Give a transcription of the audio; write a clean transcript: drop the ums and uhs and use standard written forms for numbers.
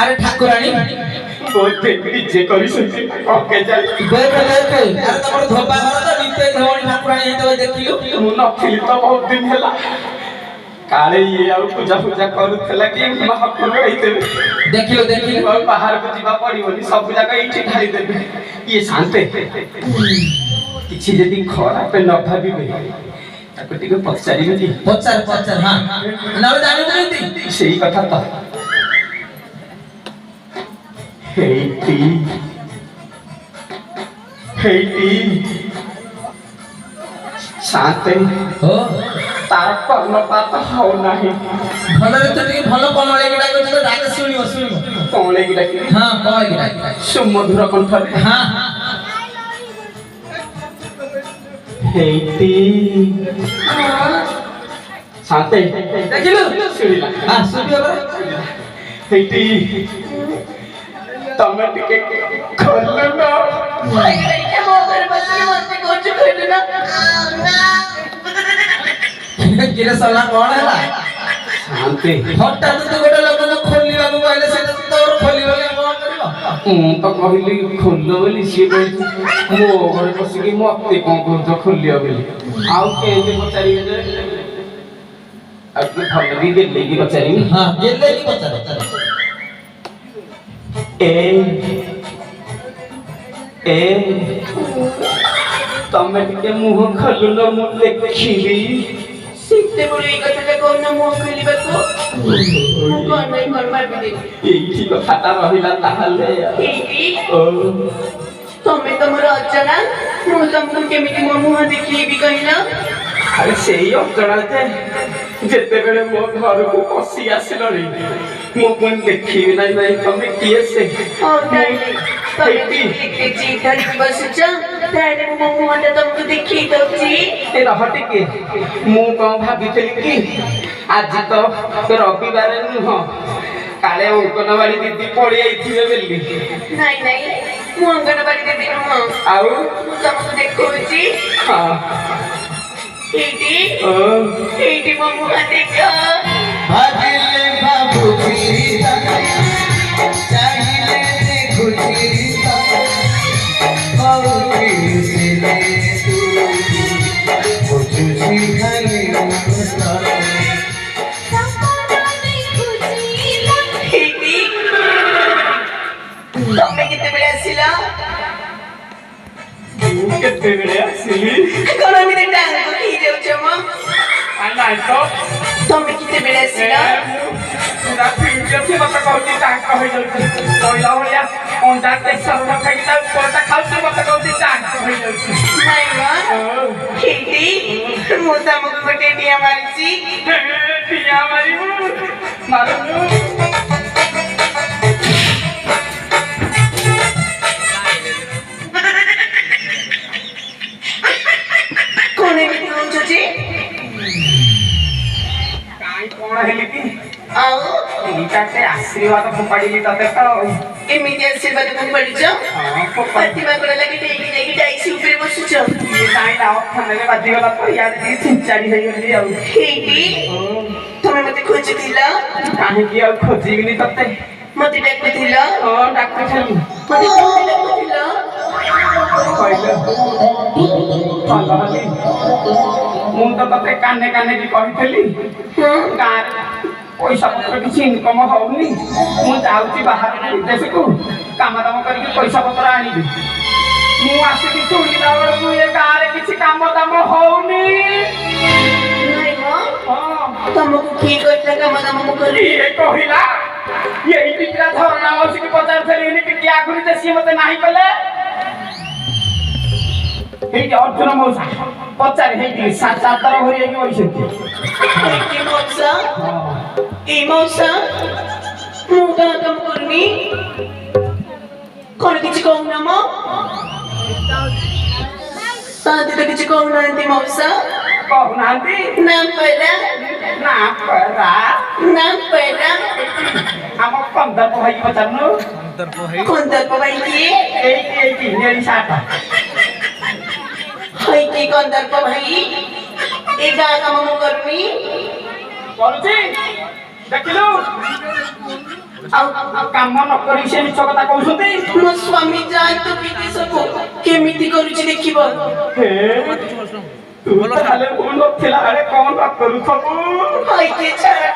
अरे ठाकुराणी बोलते जे करी सुनते ओके चल देख अरे तमर धोबा घर तो निते धोणी ठाकुराणी हे तो देखिलु मु नखिली तो बहुत दिन हैला काले ये आ पूजा पूजा करूथला कि महापुर आइते देखिलु बाहर को जीवा पड़िबनी सब जगह इठी ढाई देबे ये शांते किछि जदी खराब न भाबिबे ताको टिके पचारिबे कि पचार हां नवे जानि बुझिती सेही कथा त हेटी शांते हो तार कर्णपात हो नाही भलरे तो टिके भल कमळे गिडा को तो डाके सुनियो कमळे गिडा कि हां कमळे गिडा सुमधुर कंठरे हां हेटी शांते देखिलु सुनिला हां सुनियो हेटी तमे टिके खोललो ना के मोगर बसले मते कोच खोललो ना किरे सला कोन हैला शांते हटात तो गोटे लोक को खोलिबा को कहले से तोर खोलिबा के कोन करबो तो कहली खोलो बोली सी मो घरे बसिकी मते कोन को खोलियो बोली आउ के जे पचारी जे आपने भलरी गेले की पचारी हां गेले की पचार ए तमे टिके मुह खोललो मु देखिली सीते बोली कथा कोन मो खोलिबा को मो कोन नै घर मार दे एठी कथाटा रहिला ताहले एटी ओ तमे तमर अचना मु तुम केमिति मो मुह देखली भी कहिना अरे सेही अचना जेते बेले मो घर को पसी आसिलो रे मो कोन देखि नाही नाही तमे किए से ओ नाही तमे देखते जी धरी बसच तारे मो मुह त तुमको देखि दउची ए रहटी के मु कोन भाबितली कि आज तो रविवार नुह काले अंगनवाड़ी दीदी पड़ी आइथिबे बेली नाही नाही मु अंगनवाड़ी दे दिनु मो आउ तुमको देखौची हां एटी मो मुह देखो भागिले बाबू जीता चाहिए देखो जीता बाबू से ले तू मुझे सिखाने मुस्ता एटी तमे किते बेले आसिला केते बेले आसिली कोन मिते टांग को की देउछ मो आना तो तमे किते बेले आसिला पूरा फ्यूचर से मत कहती टांग कहि जल्दी कोइला होया अंडा के सब खाइ ता कोटा खाउती मत कहती टांग कहि जल्दी नाही वा एटी मो तमको गोटे दिया मारिची पिया मारी मारू कोन एमिति होछ जी काई कोण हेली की आओ एटा से आशीर्वाद फोपाडीली तते तो एमिति आशीर्वाद कोन पडिछ प्रतिमा कोला लागि देगी देगी डाइसी ऊपर बसुछ ये काई लाव थाने बाजी गला तो यार की चिंचाड़ी हे गली आ एटी तमे मते खोजिथिला काहे की आ खोजिबिनी तते मते डाकुथिला डाक्टर खाली मते कोन डाकुथिला कहले भलहली मु तो तते काने काने की कहिथली गार पैसा पत्र किसी इनकम होउनी मु जाउची बाहर विदेश को काम दाम करके पैसा पत्र आनिबी मु आसी चुड़ीला बेले मु ये गारे किसी काम दाम होउनी नाही हो हां तमको की करता काम दाम मु करी ये कहिला ये इतिरा धरना होसी की पचार थली इने के क्या गुनी ते सी मते नाही कले हे के अर्जुन मौसा पचार हे की सात तर होई कि ओइसती की मौसा ए मौसा मु का काम करनी कोन किछ कहू ना मो साथी तो किछ कहू ना अंती मौसा कहू नांती नाम पहिला नाम पहिला हम पंदर भाई बचनु कोन दर भाई की एक नेली साटा हाय की कोन दर भाई ए गा काम मु करनी करूची ଦେଖିଲୁ ଆଉ କାମ ନ କରି ସେ ମିଛ କଥା କହୁଛନ୍ତି। ମୋ ସ୍ୱାମୀ ଯାଏ ତ ବିଦେଶକୁ କେମିତି କରୁଛି ଦେଖିବ। ତୁ ତାହେଲେ ଭୁଲ ନଥିଲା ବେଳେ କଣ କରୁଥିବୁ?